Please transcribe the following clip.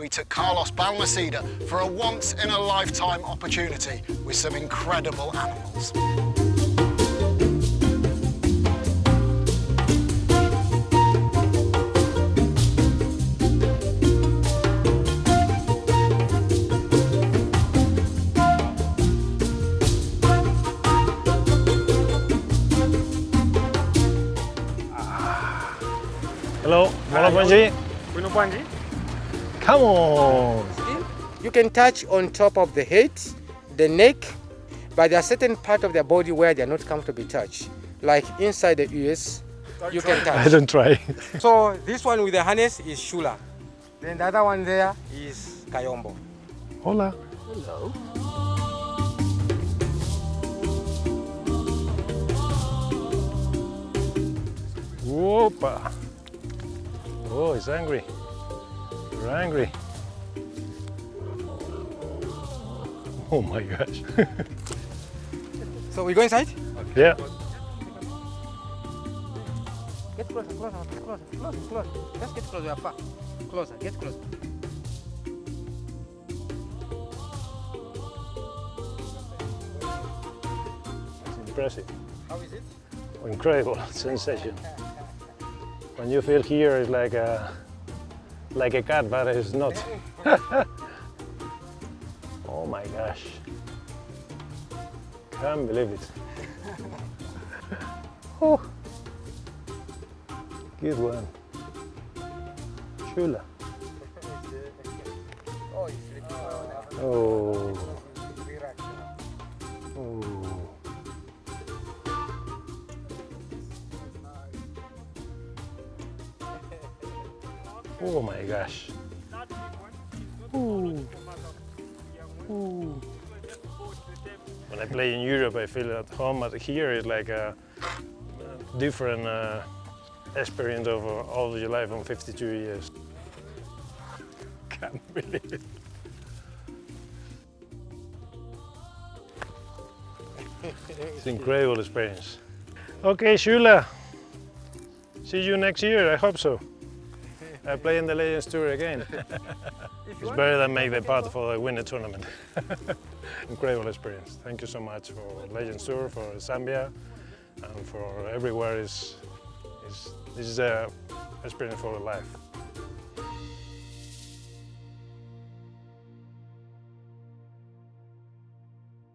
we took Carlos Balmaseda for a once-in-a-lifetime opportunity with some incredible animals. Hello, Monopanji. Come on! You can touch on top of the head, the neck, but there are certain parts of their body where they are not comfortable to touch. Like inside the ears, you can touch. I don't try. So this one with the harness is Shula. Then the other one there is Kayombo. Hola. Hello. Whoopa. Oh, he's angry. You're angry. Oh my gosh. So we go inside? Yeah. Get closer, closer. Let's get closer, we are far. Closer, get closer. It's impressive. How is it? Incredible sensation. When you feel here, it's like a cat, but it's not. Oh my gosh. Can't believe it. Oh. Good one. Shula. Oh. Oh. Oh my gosh. Ooh. Ooh. When I play in Europe, I feel at home, but here it's like a different experience of all your life on 52 years. Can't believe it. It's an incredible experience. Okay, Shula. See you next year, I hope so. I play in the Legends Tour again. It's better than make the part for the winter tournament. Incredible experience. Thank you so much for Legends Tour, for Zambia, and for everywhere. This is an experience for life.